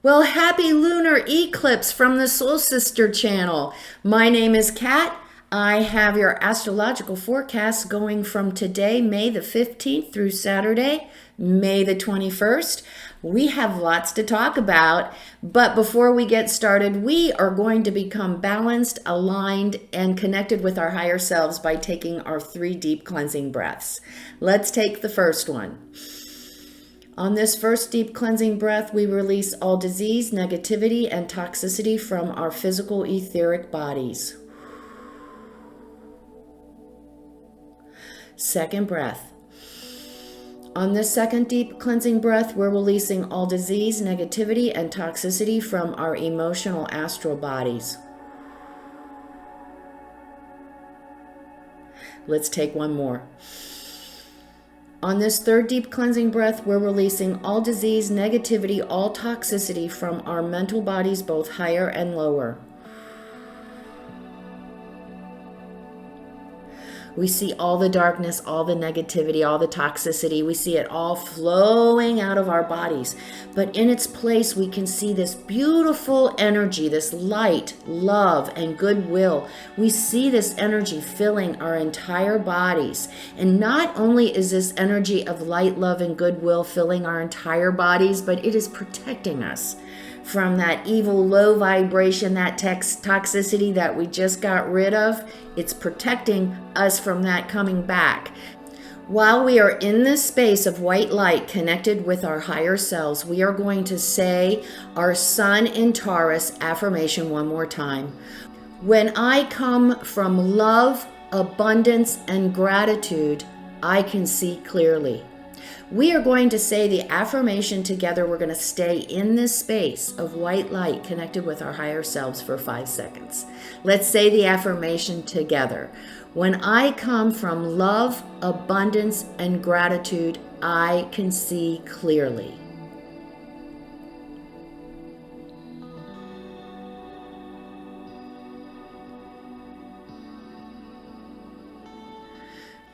Well, happy lunar eclipse from the Soul Sister channel. My name is Kat. I have your astrological forecast going from today, May the 15th, through Saturday, May the 21st. We have lots to talk about, but before we get started, we are going to become balanced, aligned, and connected with our higher selves by taking our 3 deep cleansing breaths. Let's take the first one. On this first deep cleansing breath, we release all disease, negativity, and toxicity from our physical etheric bodies. Second breath. On this second deep cleansing breath, we're releasing all disease, negativity, and toxicity from our emotional astral bodies. Let's take one more. On this third deep cleansing breath, we're releasing all disease, negativity, all toxicity from our mental bodies, both higher and lower. We see all the darkness, all the negativity, all the toxicity. We see it all flowing out of our bodies. But in its place, we can see this beautiful energy, this light, love, and goodwill. We see this energy filling our entire bodies. And not only is this energy of light, love, and goodwill filling our entire bodies, but it is protecting us from that evil, low vibration, that toxicity that we just got rid of. It's protecting us from that coming back. While we are in this space of white light connected with our higher selves, we are going to say our Sun in Taurus affirmation one more time. When I come from love, abundance, and gratitude, I can see clearly. We are going to say the affirmation together. We're going to stay in this space of white light connected with our higher selves for 5 seconds. Let's say the affirmation together. When I come from love, abundance, and gratitude, I can see clearly.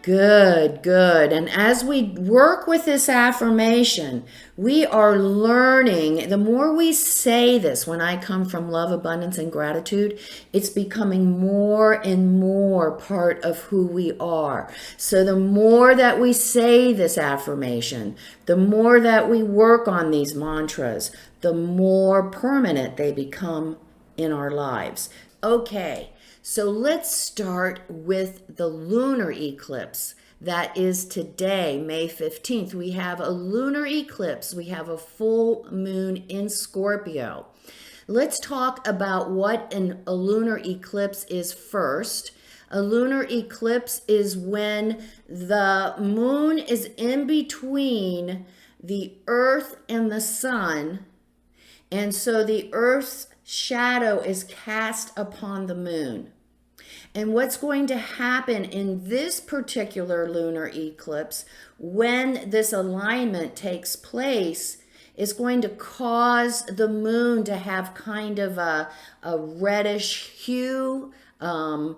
Good, good. And as we work with this affirmation, we are learning, the more we say this, when I come from love, abundance, and gratitude, it's becoming more and more part of who we are. So the more that we say this affirmation, the more that we work on these mantras, the more permanent they become in our lives. Okay. So let's start with the lunar eclipse. That is today, May 15th. We have a lunar eclipse. We have a full moon in Scorpio. Let's talk about what a lunar eclipse is first. A lunar eclipse is when the moon is in between the earth and the sun. And so the earth's shadow is cast upon the moon. And what's going to happen in this particular lunar eclipse, when this alignment takes place, is going to cause the moon to have kind of a reddish hue, a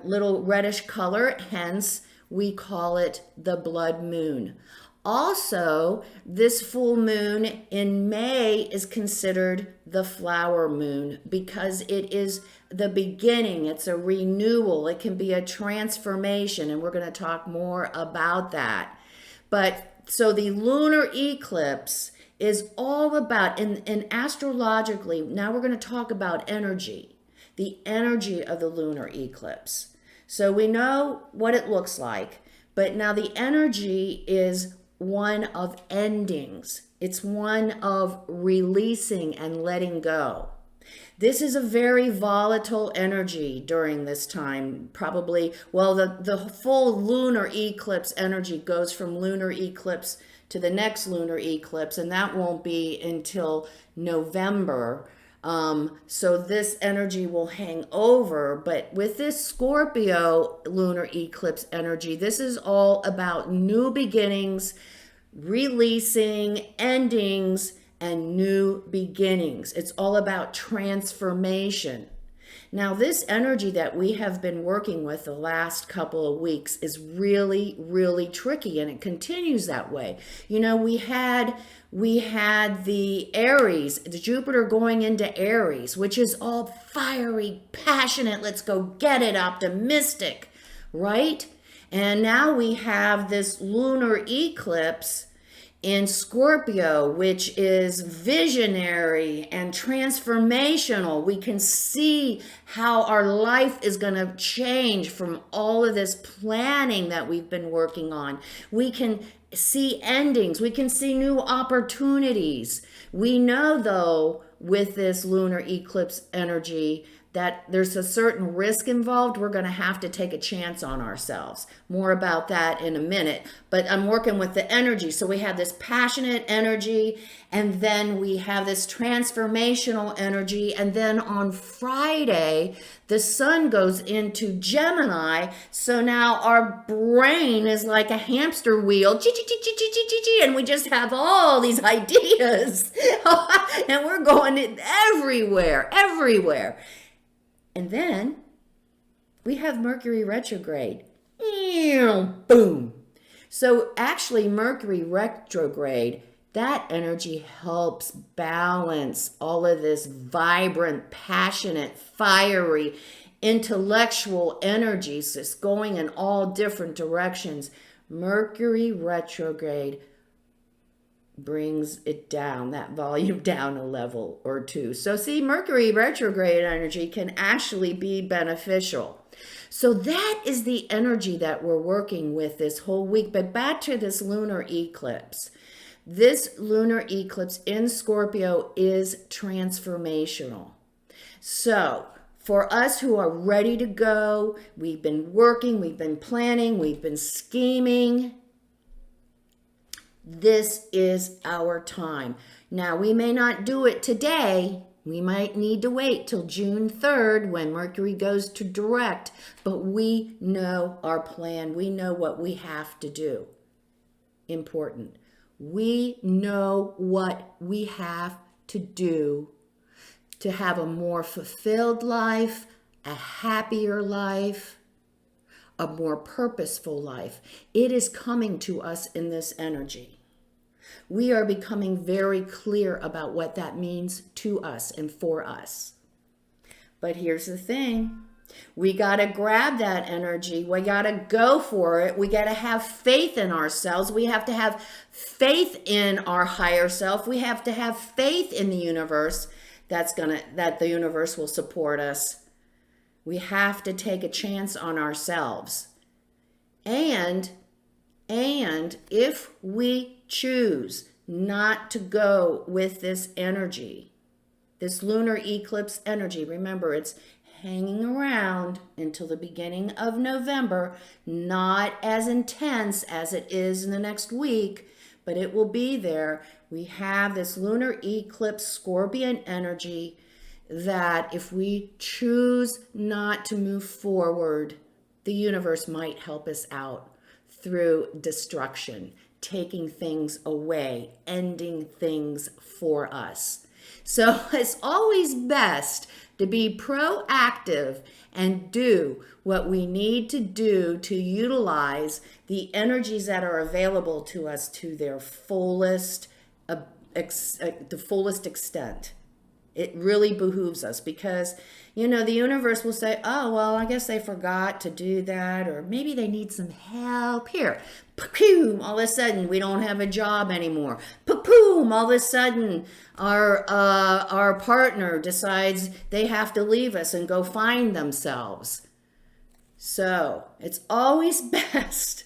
little reddish color, hence we call it the blood moon. Also, this full moon in May is considered the flower moon because it is the beginning. It's a renewal. It can be a transformation, and we're going to talk more about that. But so the lunar eclipse is all about, and astrologically, now we're going to talk about energy, the energy of the lunar eclipse. So we know what it looks like, but now the energy is one of endings. It's one of releasing and letting go. This is a very volatile energy during this time. Probably, well, the full lunar eclipse energy goes from lunar eclipse to the next lunar eclipse, and that won't be until November. So this energy will hang over. But with this Scorpio lunar eclipse energy, this is all about new beginnings, releasing, endings, and new beginnings. It's all about transformation. Now, this energy that we have been working with the last couple of weeks is really, really tricky, and it continues that way. You know, we had the Aries, the Jupiter going into Aries, which is all fiery, passionate, let's go get it, optimistic, right? And now we have this lunar eclipse in Scorpio, which is visionary and transformational. We can see how our life is going to change from all of this planning that we've been working on. We can see endings. We can see new opportunities. We know, though, with this lunar eclipse energy, that there's a certain risk involved. We're going to have to take a chance on ourselves. More about that in a minute. But I'm working with the energy. So we have this passionate energy, and then we have this transformational energy. And then on Friday, the sun goes into Gemini. So now our brain is like a hamster wheel. And we just have all these ideas. And we're going everywhere, everywhere. And then we have Mercury retrograde. Boom. So actually, Mercury retrograde, that energy helps balance all of this vibrant, passionate, fiery, intellectual energies that's going in all different directions. Mercury retrograde brings it down, that volume down a level or two. So see, Mercury retrograde energy can actually be beneficial. So that is the energy that we're working with this whole week. But back to this lunar eclipse. This lunar eclipse in Scorpio is transformational. So for us who are ready to go, we've been working, we've been planning, we've been scheming. This is our time. Now, we may not do it today. We might need to wait till June 3rd when Mercury goes to direct, but we know our plan. We know what we have to do. Important. We know what we have to do to have a more fulfilled life, a happier life, a more purposeful life. It is coming to us in this energy. We are becoming very clear about what that means to us and for us. But here's the thing. We got to grab that energy. We got to go for it. We got to have faith in ourselves. We have to have faith in our higher self. We have to have faith in the universe that the universe will support us. We have to take a chance on ourselves. And if we choose not to go with this energy, this lunar eclipse energy, remember it's hanging around until the beginning of November, not as intense as it is in the next week, but it will be there. We have this lunar eclipse Scorpion energy that if we choose not to move forward, the universe might help us out through destruction, taking things away, ending things for us. So it's always best to be proactive and do what we need to do to utilize the energies that are available to us to their fullest, the fullest extent. It really behooves us because, the universe will say, oh, well, I guess they forgot to do that, or maybe they need some help. Here, poom, all of a sudden we don't have a job anymore. Poom, all of a sudden our partner decides they have to leave us and go find themselves. So it's always best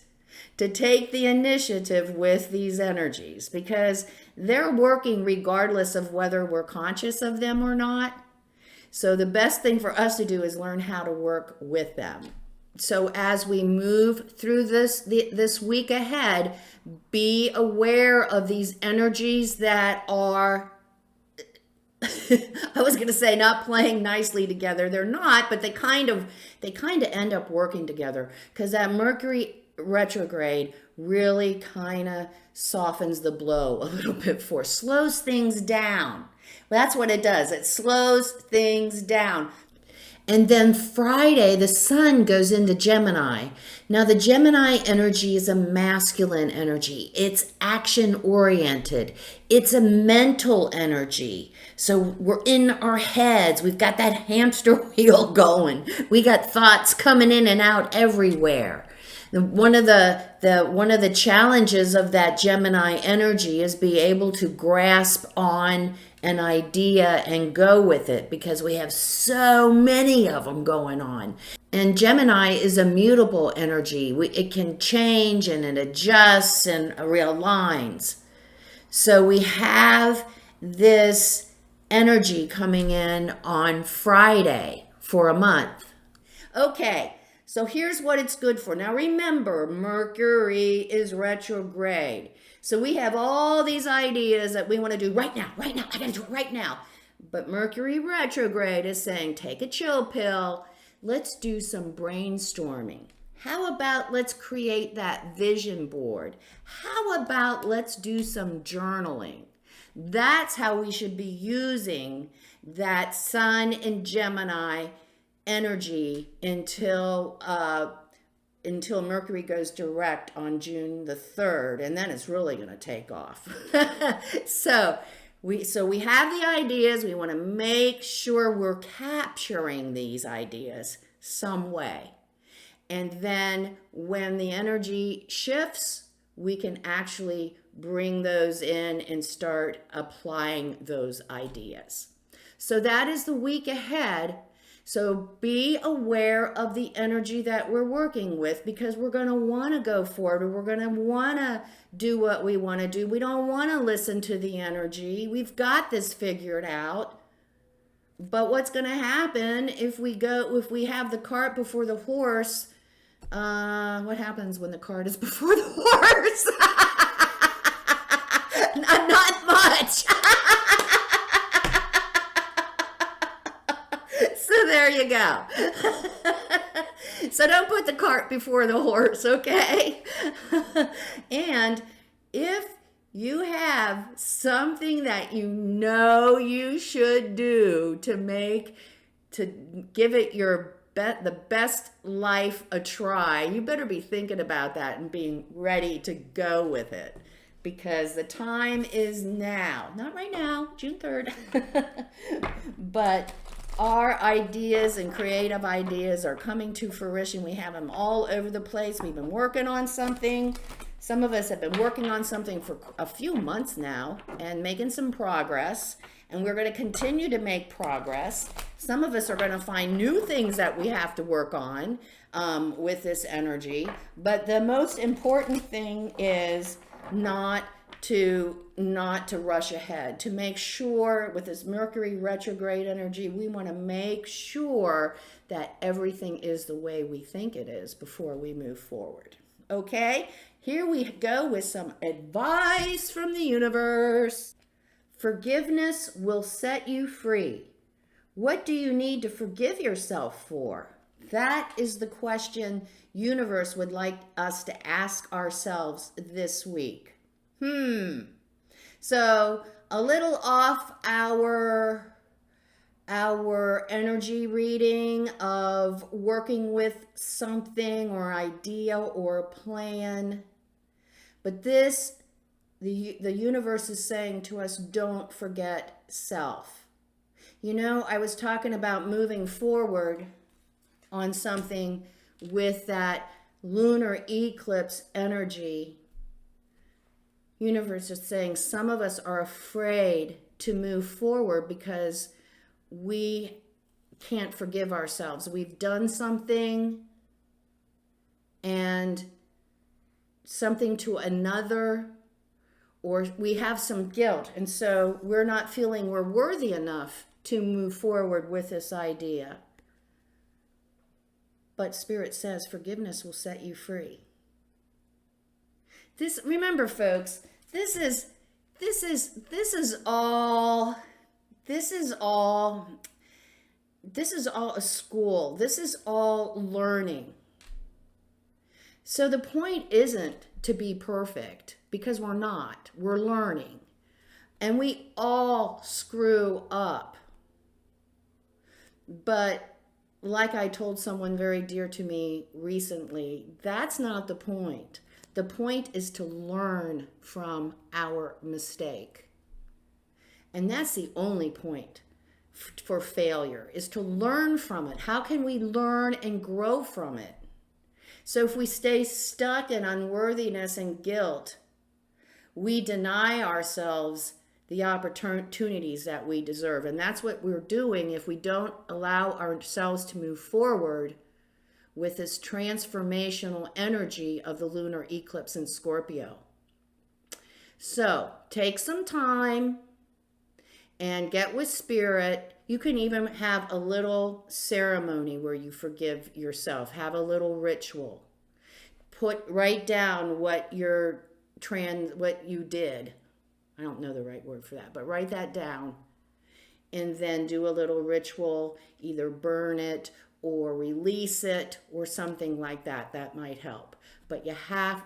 to take the initiative with these energies because they're working regardless of whether we're conscious of them or not. So the best thing for us to do is learn how to work with them. So as we move through this week ahead, be aware of these energies that are, I was going to say not playing nicely together. They're not, but they kind of end up working together because that Mercury retrograde really kind of softens the blow a little bit slows things down. Well, that's what it does. It slows things down. And then Friday, the sun goes into Gemini. Now, the Gemini energy is a masculine energy. It's action oriented. It's a mental energy. So we're in our heads. We've got that hamster wheel going. We got thoughts coming in and out everywhere. One of the challenges of that Gemini energy is be able to grasp on an idea and go with it, because we have so many of them going on. And Gemini is a mutable energy. It can change and it adjusts and realigns. So we have this energy coming in on Friday for a month. Okay, so here's what it's good for. Now remember, Mercury is retrograde. So we have all these ideas that we want to do right now. I got to do it right now. But Mercury retrograde is saying, take a chill pill. Let's do some brainstorming. How about let's create that vision board? How about let's do some journaling? That's how we should be using that Sun in Gemini energy until Mercury goes direct on June the 3rd, and then it's really going to take off. So we have the ideas. We want to make sure we're capturing these ideas some way. And then when the energy shifts, we can actually bring those in and start applying those ideas. So that is the week ahead. So be aware of the energy that we're working with, because we're going to want to go forward. We're going to want to do what we want to do. We don't want to listen to the energy. We've got this figured out. But what's going to happen if we have the cart before the horse? What happens when the cart is before the horse? Not much. So there you go. So don't put the cart before the horse, okay? And if you have something that you know you should do to give it the best life a try, you better be thinking about that and being ready to go with it, because the time is now. Not right now, June 3rd. But our ideas and creative ideas are coming to fruition. We have them all over the place. We've been working on something. Some of us have been working on something for a few months now and making some progress. And we're going to continue to make progress. Some of us are going to find new things that we have to work on with this energy. But the most important thing is not to rush ahead, to make sure with this Mercury retrograde energy, we want to make sure that everything is the way we think it is before we move forward. Okay, here we go with some advice from the universe. Forgiveness will set you free. What do you need to forgive yourself for? That is the question universe would like us to ask ourselves this week. So a little off our energy reading of working with something or idea or plan. But the universe is saying to us, don't forget self. You know, I was talking about moving forward on something with that lunar eclipse energy. Universe is saying some of us are afraid to move forward because we can't forgive ourselves. We've done something and something to another, or we have some guilt, and so we're not feeling we're worthy enough to move forward with this idea. But Spirit says forgiveness will set you free. Remember, folks, this is all a school. This is all learning. So the point isn't to be perfect, because we're not. We're learning. And we all screw up. But like I told someone very dear to me recently, that's not the point. The point is to learn from our mistake. And that's the only point for failure, is to learn from it. How can we learn and grow from it? So if we stay stuck in unworthiness and guilt, we deny ourselves the opportunities that we deserve. And that's what we're doing if we don't allow ourselves to move forward with this transformational energy of the lunar eclipse in Scorpio. So take some time and get with spirit. You can even have a little ceremony where you forgive yourself. Have a little ritual. Write down what you did. I don't know the right word for that, but write that down. And then do a little ritual, either burn it or release it or something like that. That might help. But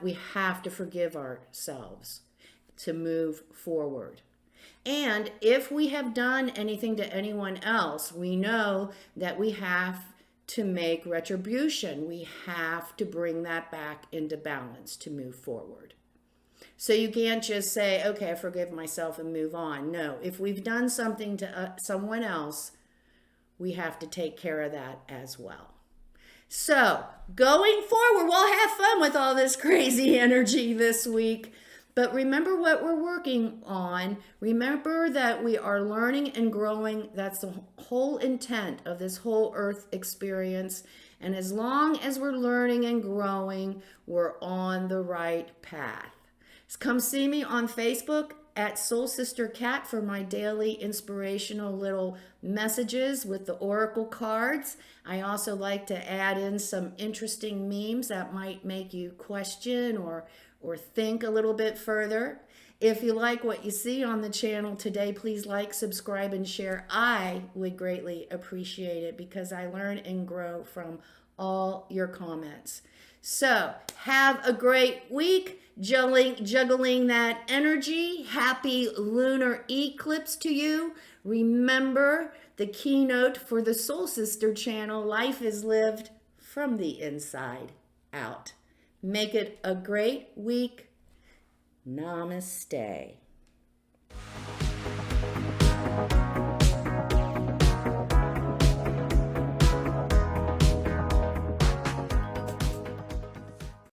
we have to forgive ourselves to move forward. And if we have done anything to anyone else, we know that we have to make retribution. We have to bring that back into balance to move forward. So you can't just say, okay, I forgive myself and move on. No, if we've done something to someone else, we have to take care of that as well. So going forward, we'll have fun with all this crazy energy this week. But remember what we're working on. Remember that we are learning and growing. That's the whole intent of this whole Earth experience. And as long as we're learning and growing, we're on the right path. Come see me on Facebook at Soul Sister Cat for my daily inspirational little messages with the oracle cards. I also like to add in some interesting memes that might make you question or think a little bit further. If you like what you see on the channel today, please like, subscribe, and share. I would greatly appreciate it because I learn and grow from all your comments. So have a great week juggling that energy. Happy lunar eclipse to you. Remember the keynote for the Soul Sister channel, life is lived from the inside out. Make it a great week. Namaste.